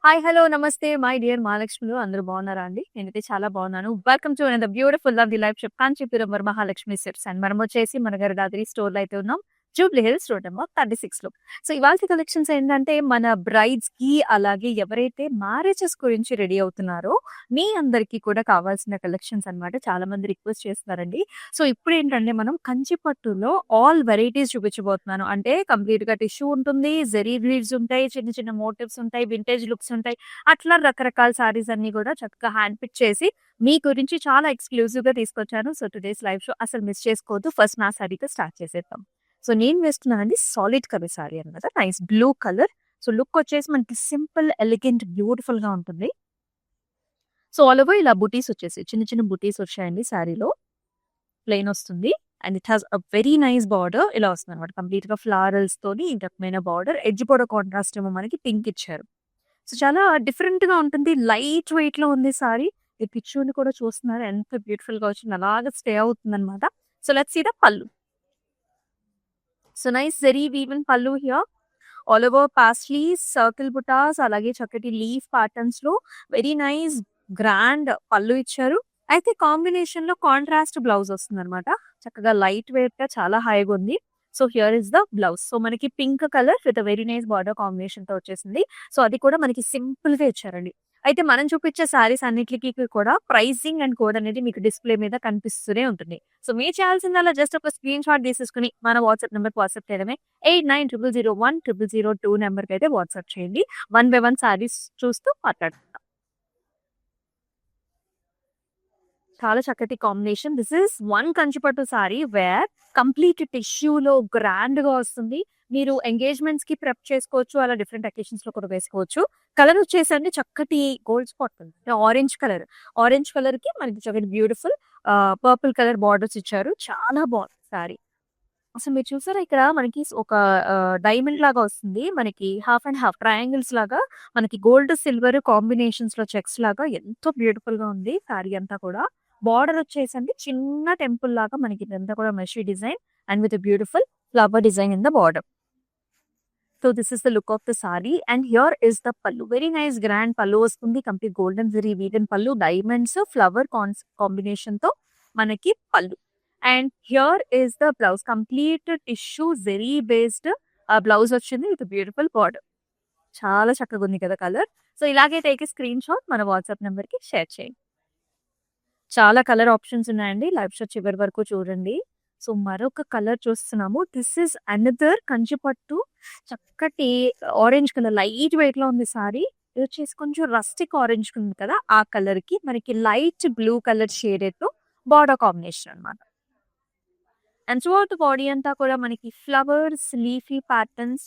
Hi! Hello! నమస్తే. My dear మహాలక్ష్మిలు అందరూ బాగున్నారా అండి? నేనైతే చాలా బాగున్నాను. Welcome to another beautiful lovely life shop Kanchipuram Varamahalakshmi silks and మనమొచ్చేసి మన గరుడాద్రి స్టోర్‌లో అయితే ఉన్నాం. జూబ్లీ హిల్స్ రోడ్ నంబర్ 36లో. సో, ఇవాల్టి కలెక్షన్స్ ఏంటంటే మన బ్రైడ్స్‌కి అలాగే ఎవరైతే మ్యారేజెస్ గురించి రెడీ అవుతున్నారో మీ అందరికీ కూడా కావాల్సిన కలెక్షన్స్ అన్నమాట. చాలా మంది రిక్వెస్ట్ చేస్తున్నారండి. సో, ఇప్పుడేంటంటే మనం కంచి పట్టులో ఆల్ వెరైటీస్ చూపించబోతున్నాను. అంటే కంప్లీట్‌గా టిష్యూ ఉంటుంది, జెరీ బీడ్స్ ఉంటాయి, చిన్న చిన్న మోటివ్స్ ఉంటాయి, వింటేజ్ లుక్స్ ఉంటాయి. అట్లా రకరకాల సారీస్ అన్నీ కూడా చక్కగా హ్యాండ్ పిక్ చేసి మీ గురించి చాలా ఎక్స్‌క్లూజివ్‌గా తీసుకొచ్చాను. సో, టుడేస్ లైవ్ షో అసలు మిస్ చేసుకోవద్దు. ఫస్ట్ నా సారీతో స్టార్ట్ చేసేద్దాం. సో, నేను వేసుకున్నానండి సాలిడ్ కలర్ సారీ అన్నమాట. Nice blue colour. So, look వచ్చేసి మనకి సింపుల్, ఎలిగెంట్, బ్యూటిఫుల్‌గా ఉంటుంది. సో, ఆల్ ఓవర్ ఇలా బుటీస్ వచ్చేసాయి. చిన్న చిన్న బుటీస్ వచ్చాయండి సారీలో. ప్లెయిన్ వస్తుంది. And it has a very nice border ఇలా వస్తుందన్నమాట. కంప్లీట్‌గా ఫ్లారల్స్‌తోని ఈ రకమైన బార్డర్. ఎడ్జ్ బోర్డర్ కాంట్రాస్ట్ ఏమో మనకి పింక్ ఇచ్చారు. సో, చాలా డిఫరెంట్‌గా ఉంటుంది. లైట్ వెయిట్‌లో ఉంది సారీ. ఈ పిక్చర్‌ని కూడా చూస్తున్నారు ఎంత బ్యూటిఫుల్‌గా వచ్చింది. అలాగా స్టే అవుతుందన్నమాట. So, let's see the pallu. So, nice zari woven pallu here. All over paisleys, circle butas అలాగే చక్కటి లీఫ్ ప్యాటర్న్స్‌లో వెరీ నైస్ గ్రాండ్ పల్లు ఇచ్చారు. అయితే కాంబినేషన్‌లో కాంట్రాస్ట్ బ్లౌజ్ వస్తుందన్నమాట. చక్కగా లైట్ వెయిట్‌గా చాలా హాయిగా ఉంది. So, here is the blouse. So, మనకి pink colour with very nice border కాంబినేషన్‌తో వచ్చేసింది. సో, అది కూడా మనకి సింపుల్‌గా ఇచ్చారండి. అయితే మనం చూపించే సారీస్ అన్నిట్లికి కూడా ప్రైసింగ్ అండ్ కోడ్ అనేది మీకు డిస్‌ప్లే మీద కనిపిస్తూనే ఉంటుంది. సో, మీరు చేయాల్సిందల్లా జస్ట్ ఒక స్క్రీన్‌షాట్ తీసేసుకొని మన వాట్సాప్ నంబర్‌కి వాట్సాప్ చేయడమే. 8900010002 నంబర్‌కైతే వాట్సాప్ చేయండి. వన్ బై వన్ సారీస్ చూస్తూ మాట్లాడుకుందాం. చాలా చక్కటి కాంబినేషన్. దిస్ ఈస్ వన్ కంచిపట్టు సారీ వేర్ కంప్లీట్ టిష్యూలో గ్రాండ్‌గా వస్తుంది. మీరు ఎంగేజ్‌మెంట్స్‌కి ప్రెప్ చేసుకోవచ్చు. అలా డిఫరెంట్ అకేషన్స్‌లో కూడా వేసుకోవచ్చు. కలర్ వచ్చేసండి చక్కటి gold spot colour. Orange colour. Orange కలర్‌కి మనకి చక్కటి బ్యూటిఫుల్ పర్పుల్ కలర్ బార్డర్స్ ఇచ్చారు. చాలా బాగుంది సారీ. అసలు మీరు చూసారా ఇక్కడ మనకి ఒక డైమండ్ లాగా వస్తుంది. మనకి హాఫ్ అండ్ హాఫ్ ట్రయాంగిల్స్ లాగా మనకి గోల్డ్, సిల్వర్ కాంబినేషన్స్‌లో చెక్స్ లాగా ఎంతో బ్యూటిఫుల్‌గా ఉంది సారీ అంతా కూడా. బార్డర్ వచ్చేసండి చిన్న టెంపుల్ లాగా మనకి ఇదంతా కూడా మెషీ design and with beautiful flower design in the border. So, this is the look of the sari and here is the pallu. Very nice grand pallu వస్తుంది. Complete golden zari woven pallu, diamonds, flower కాంబినేషన్‌తో మనకి pallu. And here is the blouse. Complete tissue zari based blouse వచ్చింది with beautiful border. చాలా చక్కగా ఉంది కదా colour. So, ఇలాగే take a screenshot మన వాట్సాప్ నంబర్‌కి షేర్ చేయండి. చాలా కలర్ ఆప్షన్స్ ఉన్నాయండి. లైవ్ షో చివరి వరకు చూడండి. సో, మరొక కలర్ చూస్తున్నాము. దిస్ ఈస్ అనదర్ కంచిపట్టు చక్కటి ఆరెంజ్ కలర్ లైట్ వెయిట్‌లో ఉంది సారీ. ఇది వచ్చేసి కొంచెం రస్టిక్ ఆరెంజ్ ఉంది కదా! ఆ కలర్‌కి మనకి లైట్ బ్లూ కలర్ షేడెడ్‌తో బార్డర్ కాంబినేషన్ అన్నమాట. అండ్ త్రూఅవుట్ ద బాడీ అంతా కూడా మనకి ఫ్లవర్స్, లీఫీ ప్యాటర్న్స్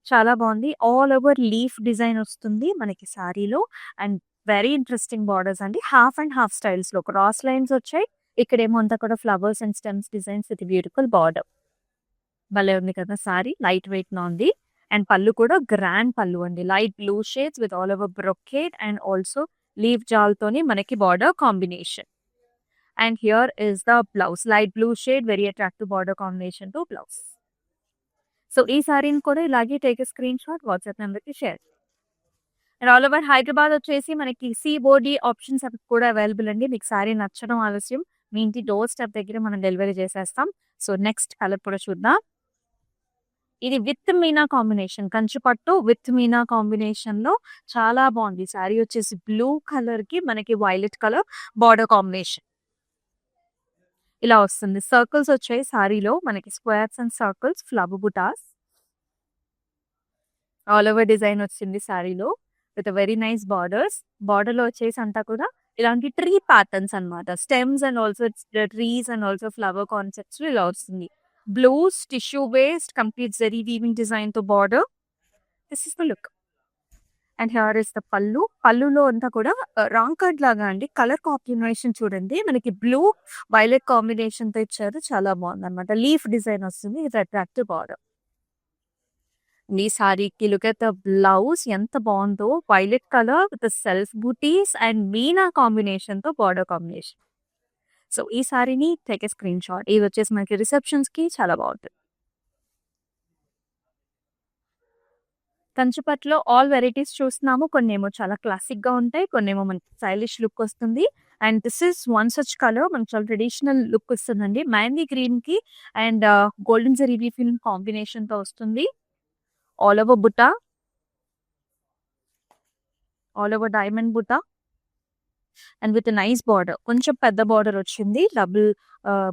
చాలా బాగుంది. ఆల్ ఓవర్ లీఫ్ డిజైన్ వస్తుంది మనకి సారీలో. అండ్ వెరీ ఇంట్రెస్టింగ్ బార్డర్స్ అండి. హాఫ్ అండ్ హాఫ్ స్టైల్స్‌లో క్రాస్ లైన్స్ వచ్చాయి. ఇక్కడేమో అంతా కూడా flowers and stems designs with beautiful border. భలే ఉంది కదా సారీ. లైట్ వెయిట్‌లో ఉంది. అండ్ పల్లు కూడా గ్రాండ్ పల్లు అండి. Light blue shades with all over brocade and also leaf జాల్‌తోని మనకి border combination. And here is the blouse. Light blue shade very attractive border కాంబినేషన్‌తో బ్లౌజ్. సో, ఈ సారీని కూడా ఇలాగే టేక్ ఎ స్క్రీన్‌షాట్ వాట్సాప్ నంబర్‌కి share. And all over Hyderabad వచ్చేసి మనకి సీబోర్డీ ఆప్షన్స్ అవి కూడా అవైలబుల్ అండి. మీకు సారీ నచ్చడం ఆలస్యం. మీ ఇంటి డోర్ స్టెప్ దగ్గర మనం డెలివరీ చేసేస్తాం. సో, నెక్స్ట్ కలర్ కూడా చూద్దాం. ఇది విత్ మీనా కాంబినేషన్. కంచి పట్టు విత్ మీనా కాంబినేషన్‌లో చాలా బాగుంది. సారీ వచ్చేసి బ్లూ కలర్‌కి మనకి వైలెట్ కలర్ బార్డర్ కాంబినేషన్. ఇలా వస్తుంది. సర్కిల్స్ వచ్చాయి సారీలో. మనకి squares and circles, flower butas. All over design వచ్చింది సారీలో. With very nice borders. బార్డర్‌లో వచ్చేసి అంతా కూడా ఇలాంటి ట్రీ ప్యాటర్న్స్ అన్నమాట. Stems and also trees and also flower కాన్సెప్ట్స్‌లో ఇలా వస్తుంది. Blues, tissue based complete zari weaving డిజైన్‌తో border. This is the look. And here is the pallu. పల్లులో అంతా కూడా రాంగ్ కట్ లాగా అండి. కలర్ కాంబినేషన్ చూడండి. మనకి బ్లూ, వైలెట్ కాంబినేషన్‌తో ఇచ్చారు. చాలా బాగుందన్నమాట. లీఫ్ డిజైన్ వస్తుంది. With attractive border. ఈ సారీకి లుక్ ఎట్ ద బ్లౌజ్ ఎంత బాగుందో. Violet colour with self booties and మీనా కాంబినేషన్‌తో బార్డర్ కాంబినేషన్. సో, ఈ సారీని టేక్ ఎ స్క్రీన్ షాట్. ఇది వచ్చేసి మనకి రిసెప్షన్స్‌కి చాలా బాగుంటుంది. కంచిపట్టులో ఆల్ వెరైటీస్ చూస్తున్నాము. కొన్నేమో చాలా క్లాసిక్‌గా ఉంటాయి. కొన్నేమో మనకి స్టైలిష్ లుక్ వస్తుంది. And this is one such colour మనకు చాలా ట్రెడిషనల్ లుక్ వస్తుందండి. మెహందీ గ్రీన్‌కి అండ్ గోల్డెన్ జరీ వీవింగ్ కాంబినేషన్‌తో వస్తుంది. ఆల్ ఓవర్ బుట్ట, ఆల్ ఓవర్ డైమండ్ బుట్ట అండ్ విత్ నైస్ బార్డర్. కొంచెం పెద్ద బార్డర్ వచ్చింది. డబుల్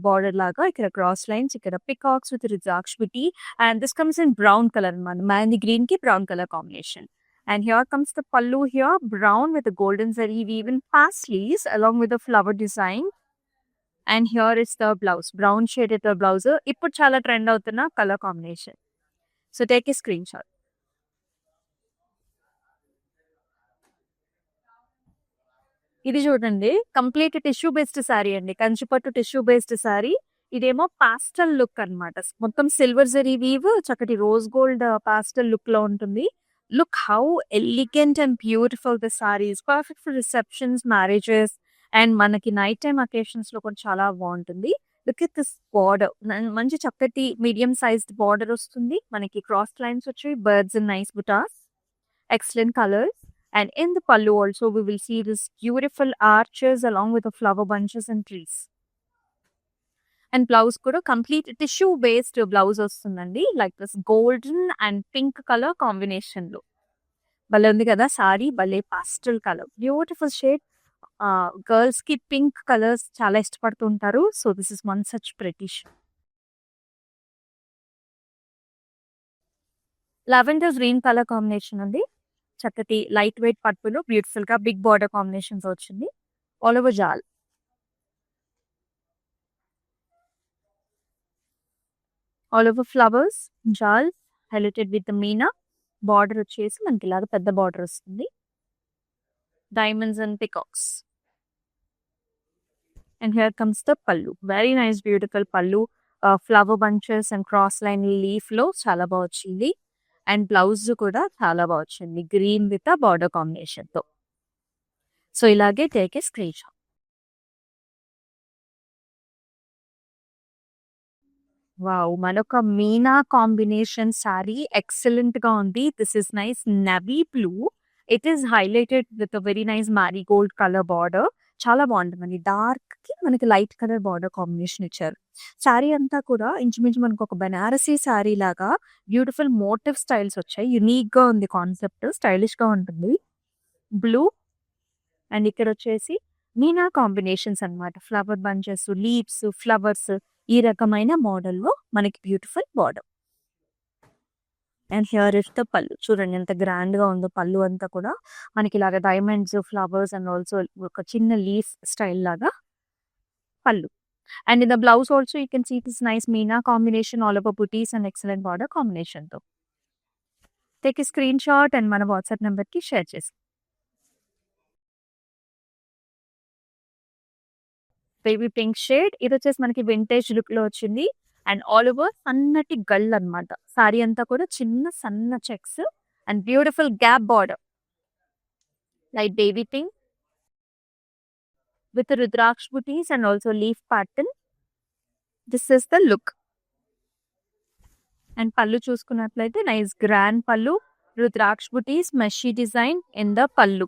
బార్డర్ లాగా ఇక్కడ క్రాస్ లైన్స్, ఇక్కడ peacocks with rudraksha buti and this comes in brown colour అన్నమాట. మెహందీ గ్రీన్ కి brown colour combination. And here comes the pallu here, brown with the golden zari weave in paisleys along with the flower design. And here is the blouse, brown shaded blouse. ఇప్పుడు చాలా trend అవుతున్న colour combination. So take a screenshot. ఇది చూడండి complete tissue based saree అండి. కంచిపట్టు tissue based saree. ఇదేమో pastel look అన్నమాట. మొత్తం సిల్వర్ జరీ వీవ్, చక్కటి రోజ్ గోల్డ్ పాస్టల్ లుక్ లో ఉంటుంది. Look how elegant and beautiful this saree is. Perfect for receptions, marriages and మనకి నైట్ టైమ్ అకేషన్స్ లో కూడా చాలా బాగుంటుంది. Look at this border. మంచి చక్కటి మీడియం సైజ్డ్ బార్డర్ వస్తుంది. మనకి క్రాస్ లైన్స్ వచ్చాయి. Birds and nice butas. Excellent colours. And in the pallu also we will see this beautiful arches along with the flower bunches and trees. And blouse kuda complete tissue based blouse వస్తుందండి. Like this golden and pink color combination లో. భలే ఉంది కదా sorry. భలే pastel color. Beautiful shade. Girls కి pink colours చాలా ఇష్టపడుతుంటారు. So this is one such pretty shade. Lavender green color combination అండి. చక్కటి లైట్ వెయిట్ పట్టులో బ్యూటిఫుల్ గా బిగ్ బార్డర్ కాంబినేషన్స్ వచ్చింది. All over jaal, all over flowers, jaal highlighted with meena. Border వచ్చేసి మనకి ఇలాగ పెద్ద బార్డర్ వస్తుంది. Diamonds and peacocks. And here comes the pallu. Very nice beautiful pallu. Flower bunches and cross line leaf లో చాలా బాగా వచ్చింది. అండ్ బ్లౌజ్ కూడా చాలా బాగా వచ్చింది. గ్రీన్ విత్ బార్డర్ కాంబినేషన్ తో. సో ఇలాగే take a screen shot. Wow! మనొక మీనా కాంబినేషన్ సారీ ఎక్సలెంట్ గా ఉంది. This is nice navy blue. It is highlighted with very nice marigold colour border. చాలా బాగుంటుందండి. డార్క్ కి మనకి లైట్ కలర్ బార్డర్ కాంబినేషన్ ఇచ్చారు. సారీ అంతా కూడా ఇంచుమించు మనకు ఒక బనారసీ సారీ లాగా బ్యూటిఫుల్ మోటివ్ స్టైల్స్ వచ్చాయి. యునిక్ గా ఉంది కాన్సెప్ట్. స్టైలిష్ గా ఉంటుంది. బ్లూ అండ్ ఇక్కడ వచ్చేసి మీనా కాంబినేషన్స్ అన్నమాట. ఫ్లవర్ బంచెస్, లీవ్స్, ఫ్లవర్స్ ఈ రకమైన మోడల్ లో మనకి beautiful border. And here is the పల్లు. చూడండి ఎంత గ్రాండ్ గా ఉందో పల్లు అంతా కూడా. మనకి ఇలాగ డైమండ్స్, ఫ్లవర్స్ అండ్ ఆల్సో ఒక చిన్న లీఫ్ స్టైల్ లాగా పల్లు. And in the blouse also you can see this nice meena combination all over booties and excellent border combination తో. Take a screenshot and మన వాట్సాప్ నెంబర్ కి share చేసి. Baby pink shade. ఇది వచ్చేసి మనకి vintage look లో వచ్చింది. And all over సన్నటి గల్ అన్నమాట. సారీ అంతా కూడా చిన్న సన్న checks and beautiful gap border. Light baby pink with Rudraksh booties and also leaf pattern. This is the look. And pallu చూసుకున్నట్లయితే nice grand pallu, Rudraksh booties, meshy design in the pallu.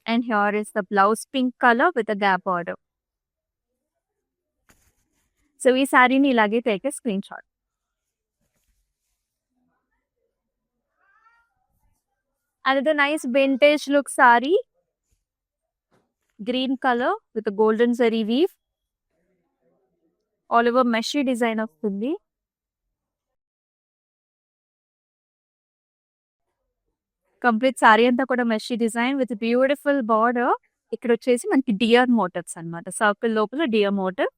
And here is the blouse pink color with a gap border. So ఈ సారీని ఇలాగే take a screenshot. Another nice vintage look saree. Green color with a golden zari weave. All over meshy design వస్తుంది. Complete sorry అంతా కూడా మెషీ design with beautiful border. ఇక్కడ వచ్చేసి మనకి డియర్ మోటివ్స్ అన్నమాట. సర్కిల్ లోపల డియర్ మోటివ్.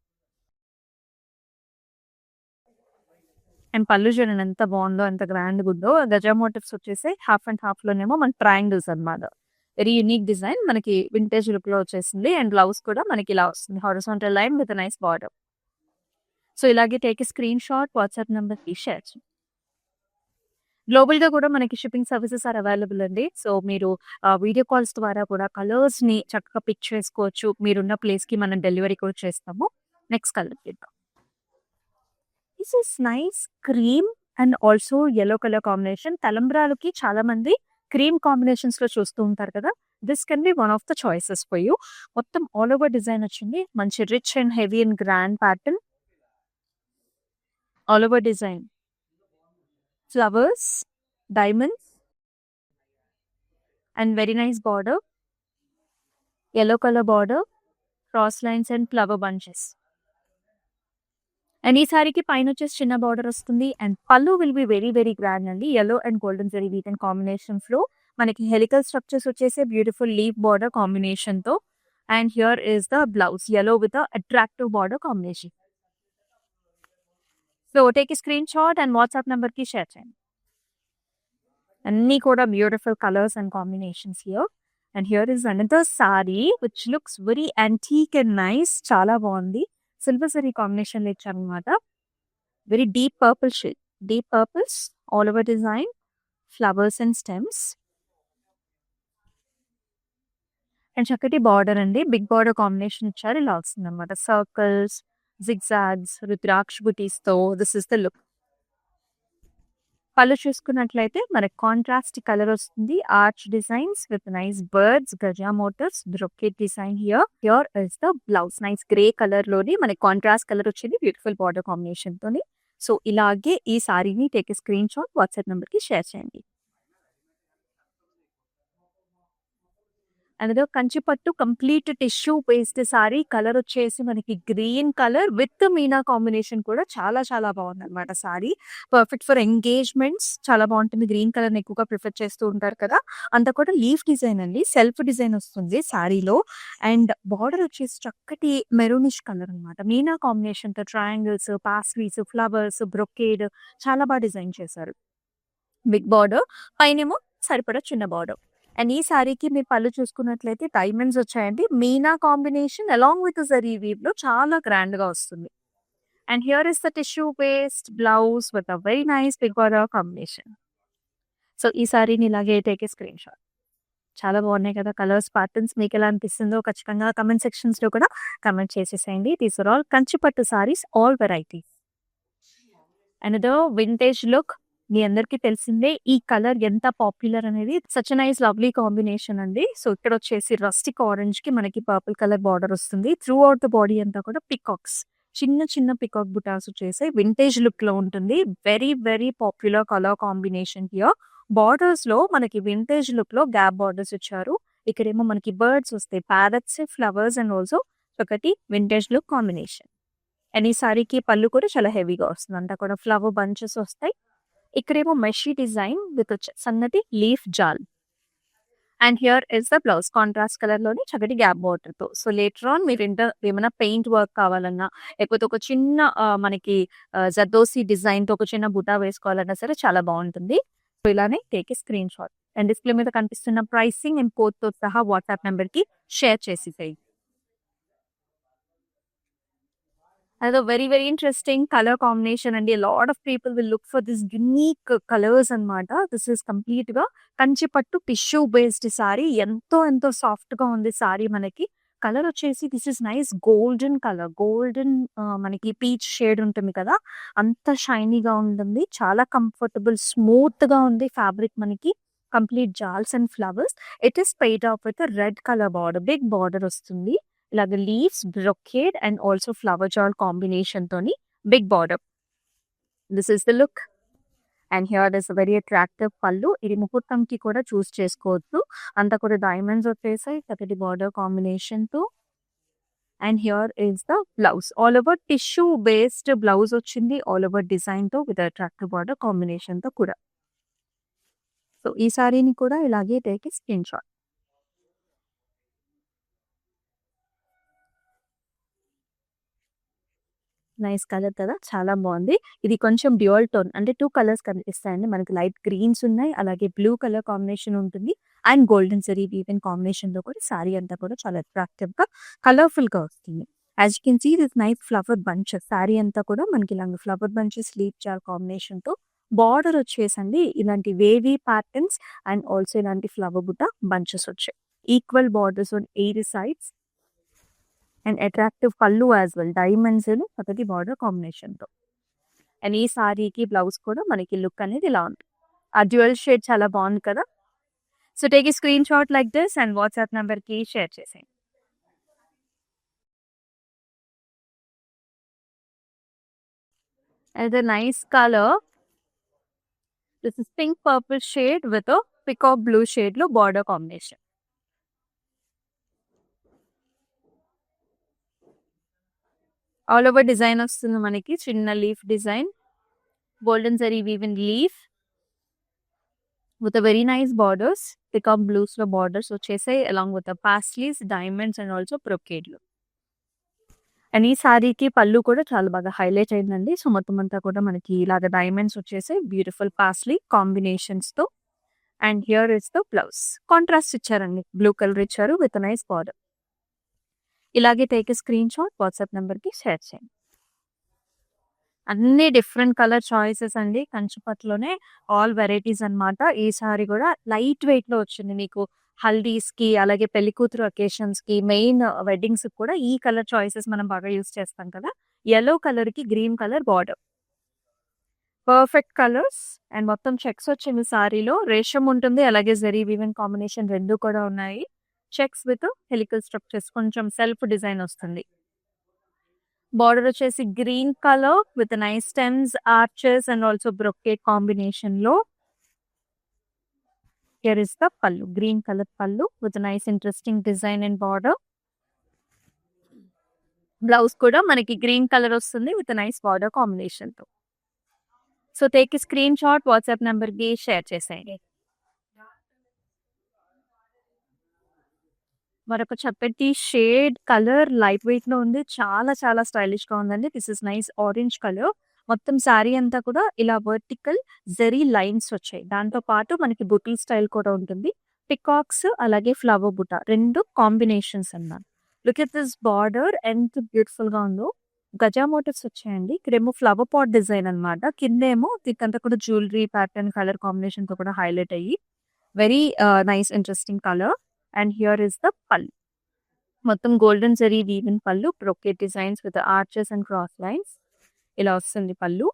అండ్ పళ్ళు చూడండి ఎంత బాగుందో, ఎంత గ్రాండ్ ఉందో. గజ మోటివ్స్ వచ్చేసి హాఫ్ అండ్ హాఫ్ లోనేమో మనకి ట్రయాంగిల్స్ అన్నమాట. Very unique design. మనకి వింటేజ్ లుక్ లో వచ్చేసింది. అండ్ బ్లౌజ్ కూడా మనకి ఇలా వస్తుంది. Horizontal line with nice border. So ఇలాగే take screenshot, WhatsApp number కి షేర్ చేయండి. గ్లోబల్ గా కూడా మనకి షిప్పింగ్ సర్వీసెస్ ఆర్ అవైలబుల్ అండి. సో మీరు వీడియో కాల్స్ ద్వారా కూడా కలర్స్ ని చక్కగా పిక్ చేసుకోవచ్చు. మీరున్న ప్లేస్ కి మనం డెలివరీ కూడా చేస్తాము. నెక్స్ట్ కలర్ చూద్దాం. This is nice cream and also yellow colour combination. తలంబ్రాలకి చాలా మంది క్రీమ్ కాంబినేషన్స్‌లో చూస్తూ ఉంటారు కదా! This can be one of the choices for you. మొత్తం ఆల్ ఓవర్ డిజైన్ వచ్చింది. మంచి rich and heavy and grand pattern. All over design. Flowers, diamonds and very nice border. Yellow colour border, cross lines and flower bunches. And ఈ సారీకి పైనొచ్చేసి చిన్న border వస్తుంది. And పల్లు will be very very grand అండి. Yellow and golden zari weaving కాంబినేషన్స్‌లో మనకి helical structures వచ్చేసి బ్యూటిఫుల్ లీఫ్ బార్డర్ కాంబినేషన్‌తో. And here is the blouse yellow with attractive border combination. So take a screen shot and WhatsApp నంబర్‌కి share చేయండి. అన్నీ కూడా beautiful colours and combinations here. And here is another sari which looks very antique and nice. చాలా బాగుంది. Silver zari కాంబినేషన్‌లో ఇచ్చారనమాట. Very deep purple shade. Deep purples, all over design, flowers and stems. And చక్కటి border అండి. Big border combination ఇచ్చారు. ఇలా వస్తుందన్నమాట. Circles, zigzags, rudraksha బుటీస్‌తో this is the look. Pallu చూసుకున్నట్లయితే మనకి కాంట్రాస్ట్ కలర్ వస్తుంది. Arch designs with nice birds, gaja motifs, brocade design here. Here is the blouse. Nice grey colour లోని మనకి కాంట్రాస్ట్ కలర్ వచ్చింది బ్యూటిఫుల్ బార్డర్ కాంబినేషన్ తోని. సో ఇలాగే ఈ సారీని take a screen shot WhatsApp నంబర్‌కి షేర్ చేయండి. And Kanchipattu complete tissue based sari. Colour వచ్చేసి మనకి green colour with meena combination కూడా చాలా చాలా బాగుందన్నమాట సారీ. Perfect for engagements. చాలా బాగుంటుంది. గ్రీన్ కలర్ ని ఎక్కువగా ప్రిఫర్ చేస్తూ ఉంటారు కదా! అంతా కూడా లీఫ్ డిజైన్ అండి. సెల్ఫ్ డిజైన్ వస్తుంది సారీలో. అండ్ బార్డర్ వచ్చేసి చక్కటి మెరూనిష్ కలర్ అన్నమాట. మీనా కాంబినేషన్‌తో ట్రయాంగిల్స్, పాస్లీస్, ఫ్లవర్స్, బ్రొకేడ్ చాలా బాగా డిజైన్ చేశారు. బిగ్ బార్డర్, పైనేమో సరిపడా చిన్న బార్డర్. అండ్ ఈ సారీకి మీరు పళ్ళు చూసుకున్నట్లయితే డైమండ్స్ వచ్చాయండి. Meena combination along with zari వీవ్‌లో చాలా గ్రాండ్‌గా వస్తుంది. And here is the tissue based blouse with a very nice big border combination. So ఈ సారీని ఇలాగే టేక్ ఏ స్క్రీన్ షాట్. చాలా బాగున్నాయి కదా! కలర్స్, ప్యాటర్న్స్ మీకెలా అనిపిస్తుందో ఖచ్చితంగా కామెంట్ సెక్షన్స్‌లో కూడా కామెంట్ చేసేసేయండి. దీస్ ఆర్ ఆల్ కంచిపట్టు saris, all varieties. Another vintage look. మీ అందరికీ తెలిసిందే ఈ కలర్ ఎంత పాపులర్ అనేది. Such a nice lovely combination అండి. సో ఇక్కడ వచ్చేసి రస్టిక్ ఆరెంజ్ కి మనకి పర్పుల్ కలర్ బార్డర్ వస్తుంది. త్రూ అవుట్ ద బాడీ అంతా కూడా పికాక్స్, చిన్న చిన్న పికాక్ బుటాస్ వచ్చేసి వింటేజ్ లుక్ లో ఉంటుంది. Very very popular colour combination here. Borders లో మనకి వింటేజ్ లుక్ లో గ్యాప్ బార్డర్స్ ఇచ్చారు. ఇక్కడేమో మనకి బర్డ్స్ వస్తాయి, ప్యారట్స్, ఫ్లవర్స్ అండ్ ఆల్సో ఒకటి వింటేజ్ లుక్ కాంబినేషన్. అండ్ ఈ సారీకి పళ్ళు కూడా చాలా హెవీగా వస్తుంది. అంతా కూడా ఫ్లవర్ బంచెస్ వస్తాయి. ఇక్కడేమో మెషీ డిజైన్ విత్ సన్నటి leaf jaal. And here is the blouse contrast colour లోని చక్కటి గ్యాప్ బార్డర్ తో. సో లేటర్ ఆన్ మీరు ఏమైనా పెయింట్ వర్క్ కావాలన్నా, లేకపోతే ఒక చిన్న మనకి జర్దోసి డిజైన్ తో ఒక చిన్న బుటా వేసుకోవాలన్నా సరే చాలా బాగుంటుంది. సో ఇలానే take a screen shot. And display మీద కనిపిస్తున్న ప్రైసింగ్ అండ్ కోడ్ తో సహా వాట్సాప్ నెంబర్ కి షేర్ చేసేసేయండి. అదో very very interesting colour combination అండి. Lot of people will look for this unique colours అన్నమాట. దిస్ ఇస్ కంప్లీట్ గా కంచిపట్టు టిష్యూ బేస్డ్ సారీ. ఎంతో ఎంతో సాఫ్ట్ గా ఉంది సారీ మనకి. కలర్ వచ్చేసి this is nice golden colour. Golden మనకి పీచ్ షేడ్ ఉంటుంది కదా! అంత షైనీగా ఉంటుంది. చాలా కంఫర్టబుల్, స్మూత్ గా ఉంది ఫ్యాబ్రిక్ మనకి. Complete jaals and flowers. It is paid off with red colour border. Big border వస్తుంది. ఇలాగ leaves, brocade and also flower jaal combination తోని big border. This is the look. And here is very attractive pallu. ఇది ముహూర్తంకి కూడా చూస్ చేసుకోవచ్చు. అంతా కూడా diamonds వచ్చేసాయి చక్కటి బార్డర్ కాంబినేషన్ తో. And here is the blouse. All over tissue based blouse వచ్చింది. ఆల్ ఓవర్ డిజైన్ తో విత్ అట్రాక్టివ్ బార్డర్ కాంబినేషన్ తో కూడా. సో ఈ సారీని కూడా ఇలాగే take a screen shot. Nice colour కదా! చాలా బావుంది. ఇది కొంచెం డ్యూయల్ టోన్ అంటే 2 కలర్స్ కనిపిస్తాయండి. మనకి లైట్ గ్రీన్స్ ఉన్నాయి. అలాగే బ్లూ కలర్ కాంబినేషన్ ఉంటుంది. అండ్ గోల్డెన్ జరీ వీవెన్ కాంబినేషన్‌తో కూడా సారీ అంతా కూడా చాలా అట్రాక్టివ్‌గా, కలర్‌ఫుల్‌గా వస్తుంది. As you can see this nice flower bunches. Saree అంతా కూడా మనకి ఇలాగ ఫ్లవర్ బంచెస్, లీఫ్ జాల్ కాంబినేషన్‌తో బార్డర్ వచ్చేసండి ఇలాంటి వేవీ ప్యాటర్న్స్ అండ్ ఆల్సో ఇలాంటి ఫ్లవర్ బుట్ట బంచెస్ వచ్చాయి. Equal borders on 8 sides. And attractive పళ్ళు యాస్ వెల్. డైమండ్స్ చక్కటి బార్డర్ కాంబినేషన్‌తో. అండ్ ఈ సారీకి బ్లౌజ్ కూడా మనకి లుక్ అనేది ఇలా ఉంది. ఆ డ్యూయల్ షేడ్ చాలా బాగుంది కదా. So take a screen shot like this and WhatsApp నెంబర్కి షేర్ చేసేయండి. And the nice color. This is pink purple shade with a peacock blue shade లో border combination. All over design వస్తుంది మనకి, చిన్న leaf design, golden zari woven leaf with a very nice borders, peacock blues లో borders వచ్చేసాయి along with the paisleys, diamonds and also brocade లో. And ఈ సారీకి పళ్ళు కూడా చాలా బాగా హైలైట్ అయిందండి. సో మొత్తం అంతా కూడా మనకి ఇలాగ డైమండ్స్ వచ్చేసాయి బ్యూటిఫుల్ పాస్లీ కాంబినేషన్స్ తో. And here is the blouse, contrast ఇచ్చారండి, బ్లూ కలర్ ఇచ్చారు విత్ నైస్ బార్డర్. ఇలాగే టేక్ స్క్రీన్ షాట్, వాట్సాప్ నెంబర్కి షేర్ చేయండి. అన్ని డిఫరెంట్ కలర్ చాయిసెస్ అండి, కంచిపట్టులోనే ఆల్ వెరైటీస్ అన్నమాట. ఈ సారీ కూడా లైట్ వెయిట్ లో వచ్చింది మీకు. హల్దీస్ కి అలాగే పెళ్లి కూతురు అకేషన్స్ కి, మెయిన్ వెడ్డింగ్స్ కూడా ఈ కలర్ చాయిసెస్ మనం బాగా యూస్ చేస్తాం కదా. yellow కలర్ కి green colour border, perfect colours. And మొత్తం చెక్స్ వచ్చింది సారీలో, రేషం ఉంటుంది అలాగే జరీ వీవెన్ కాంబినేషన్ రెండు కూడా ఉన్నాయి. చెక్స్ విత్ హెలికల్ స్ట్రక్చర్స్, కొంచెం సెల్ఫ్ డిజైన్ వస్తుంది. బార్డర్ వచ్చేసి green colour with nice stems, arches and also brocade combination లో. హియర్ ఇస్ ద పల్లు, గ్రీన్ కలర్ పల్లు with nice interesting design and border. Blouse కూడా మనకి గ్రీన్ కలర్ వస్తుంది with nice border combination తో. So take screenshot, WhatsApp number కి share చేసేయండి. మరొక చక్కటి షేడ్ కలర్ లైట్ వెయిట్ లో ఉంది, చాలా చాలా స్టైలిష్ గా ఉందండి. This is nice orange colour. మొత్తం శారీ అంతా కూడా ఇలా వర్టికల్ జరీ లైన్స్ వచ్చాయి, దాంతో పాటు మనకి బుటీ స్టైల్ కూడా ఉంటుంది. పికాక్స్ అలాగే ఫ్లవర్ బుట్ట రెండు కాంబినేషన్స్ అన్నమాట. లుక్ ఎట్ దిస్ బార్డర్, ఎంత బ్యూటిఫుల్ గా ఉందో. గజా మోటివ్స్ వచ్చాయండి, ఇక్కడేమో ఫ్లవర్ పాట్ డిజైన్ అనమాట, కిందేమో దీనికంతా కూడా జ్యువెలరీ ప్యాటర్న్ కలర్ కాంబినేషన్ తో కూడా హైలైట్ అయ్యి very nice interesting colour. And here is the పల్లు, మొత్తం గోల్డెన్ జరీ వీవెన్ పల్లు, brocade designs with arches and cross lines, ఇలా వస్తుంది పల్లు.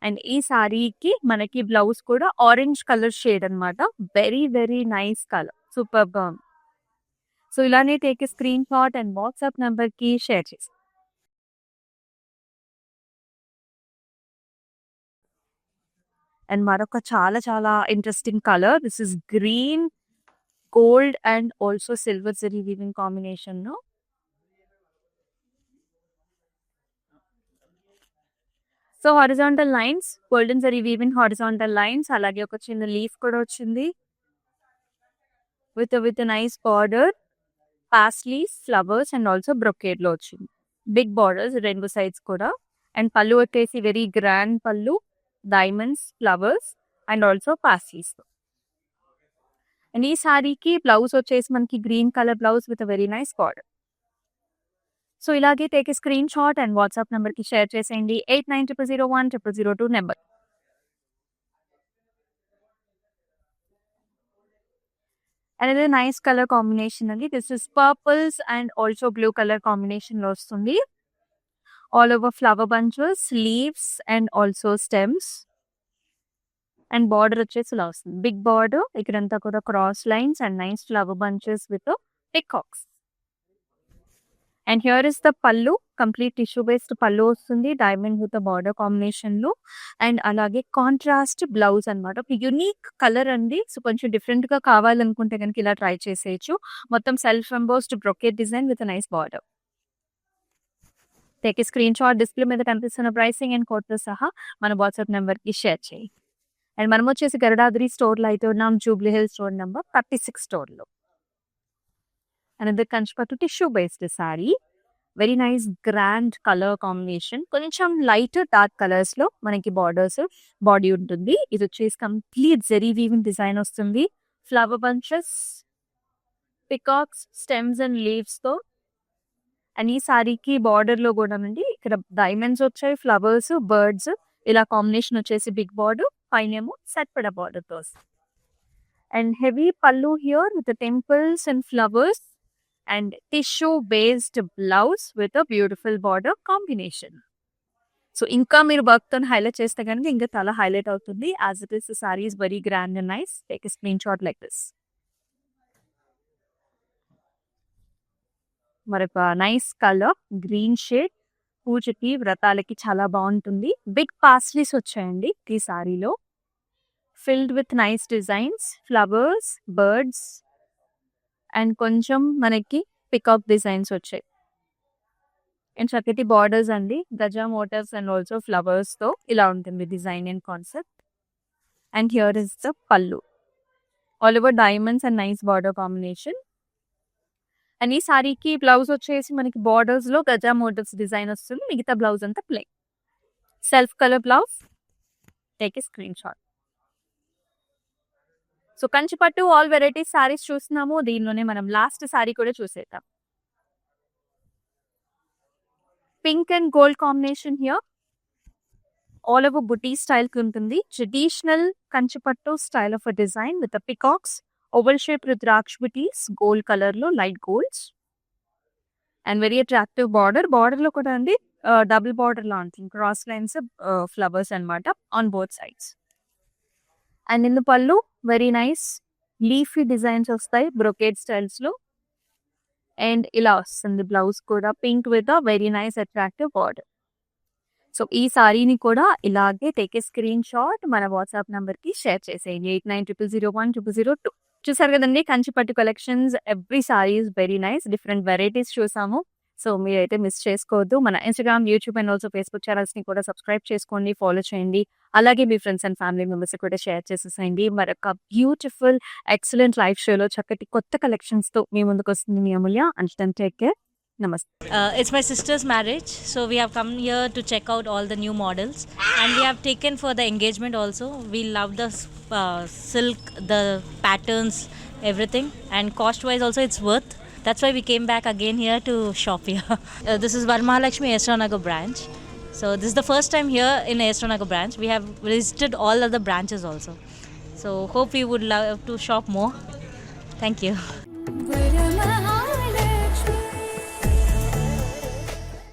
అండ్ ఈ సారీకి మనకి బ్లౌజ్ కూడా ఆరెంజ్ కలర్ షేడ్ అన్నమాట, very very nice colour, super గా ఉంది. సో ఇలానే take screenshot and WhatsApp number కి షేర్ చేసి. అండ్ మరొక చాలా చాలా interesting colour, this is green gold and also silver zari weaving combination no. So horizontal lines, golden zari weaving horizontal lines, alage oka chinna leaf kuda ochindi with a nice border, paisleys, flowers and also brocade lo ochindi. Big borders rainbow sides kuda. And pallu వచ్చేసి very grand pallu, diamonds, flowers and also paisleys. And ఈ సారీకి blouse వచ్చేసి మనకి green colour blouse with very nice border. So ఇలాగే take screenshot and WhatsApp number కి share చేసేయండి. 8900010002 నెంబర్. And ఇది నైస్ కలర్ కాంబినేషన్ అండి, this is purples and also blue colour combination లో వస్తుంది. All over flower bunches, leaves and also stems. And border వచ్చేసి ఇలా వస్తుంది, బిగ్ బార్డర్, ఇక్కడంతా కూడా cross lines and nice flower bunches with peacocks. And here is the పల్లు, complete tissue based పల్లు వస్తుంది, డైమండ్ విత్ బార్డర్ కాంబినేషన్ లో. And అలాగే కాంట్రాస్ట్ బ్లౌజ్ అనమాట, ఒక యూనిక్ కలర్ అండి. సో కొంచెం డిఫరెంట్ గా కావాలనుకుంటే కనుక ఇలా ట్రై చేసేయచ్చు. మొత్తం self embossed brocade design with nice border. Take screen shot, display మీద కనిపిస్తున్న ప్రైసింగ్ అండ్ కోడ్ తో సహా మన వాట్సాప్ నెంబర్ కి షేర్ చేయి. అండ్ మనం వచ్చేసి గరుడాద్రి స్టోర్లో అయితే ఉన్నాం, జూబ్లీ హిల్స్ స్టోర్ నెంబర్ 36 స్టోర్లో. అండ్ ఇది కంచిపట్టు tissue based sari, very nice grand colour combination, కొంచెం లైట్ డార్క్ కలర్స్ లో మనకి బార్డర్స్ బాడీ ఉంటుంది. ఇది వచ్చేసి కంప్లీట్ జరీ వీవింగ్ డిజైన్ వస్తుంది, flower bunches, peacocks, stems and leaves తో. అండ్ ఈ సారీకి బార్డర్ లో కూడా అండి ఇక్కడ డైమండ్స్ వచ్చాయి, ఫ్లవర్స్, బర్డ్స్, ఇలా కాంబినేషన్ వచ్చేసి బిగ్ బార్డర్, పైనేమో సెట్పడ బార్డర్ తో. And heavy pallu here with temples and flowers and tissue based blouse with a beautiful border combination. So ఇంకా మీరు వర్క్తో హైలైట్ చేస్తే కనుక ఇంకా చాలా హైలైట్ అవుతుంది. As it is the sari is very grand and nice. Take a screen shot like this. మరొక nice colour green shade, పూజకి వ్రతాలకి చాలా బాగుంటుంది. బిగ్ పాస్లీస్ వచ్చాయండి ఈ సారీలో, filled with nice designs, flowers, birds and కొంచెం మనకి పికాక్ డిజైన్స్ వచ్చాయి. అండ్ చక్కటి బార్డర్స్ అండి, గజా మోటివ్స్ అండ్ ఆల్సో ఫ్లవర్స్ తో ఇలా ఉంటుంది design and concept. And here is the pallu, all over diamonds and nice border combination. And ఈ సారీకి బ్లౌజ్ వచ్చేసి మనకి బార్డర్స్ లో గజా మోటివ్స్ డిజైన్ వస్తుంది, మిగతా బ్లౌజ్ అంతా plain. Self colour blouse. Take a screen shot. So కంచిపట్టు ఆల్ వెరైటీస్ సారీస్ చూస్తున్నాము, దీనిలోనే మనం లాస్ట్ సారీ కూడా చూసేద్దాం. Pink and gold combination here, all over buti style కి ఉంటుంది. ట్రెడిషనల్ కంచిపట్టు style of a design with peacocks, oval shape rudraksha butis, gold colour లో light golds and very attractive border. Border లో కూడా అండి డబుల్ బార్డర్ లా ఉంటుంది, క్రాస్ లైన్స్ ఫ్లవర్స్ అన్నమాట on both sides. And in pallu very nice leafy designs వస్తాయి brocade styles లో. And ఇలా వస్తుంది బ్లౌజ్ కూడా, pink with very nice attractive border. So ఈ సారీని కూడా ఇలాగే టేక్ ఏ స్క్రీన్ షాట్ మన వాట్సాప్ నంబర్ కి షేర్ చేసేయండి. 8900010002. చూసారు కదండి కంచిపట్టు collections. Every sari is very nice, different varieties చూసాము. సో మీరైతే మిస్ చేసుకోవద్దు. మన Instagram, YouTube and also Facebook channels ని కూడా సబ్స్క్రైబ్ చేసుకోండి, ఫాలో చేయండి. అలాగే మీ ఫ్రెండ్స్ అండ్ ఫ్యామిలీ మెంబర్స్ కూడా షేర్ చేసేసేయండి. మరొక బ్యూటిఫుల్ ఎక్సలెంట్ లైవ్ షోలో చక్కటి కొత్త కలెక్షన్స్ తో మీ ముందుకు వస్తుంది మీ Amulya. And take care. Namaste. It's my sister's marriage, so we have come here to check out all the new models, and we have taken for the engagement also. We love the silk, the patterns, everything, and cost wise also it's worth. That's why we came back again here to shop here. This is Varmahalakshmi Esranagar branch. So this is the first time here in Esranagar branch. We have visited all other branches also. So hope you would love to shop more. Thank you.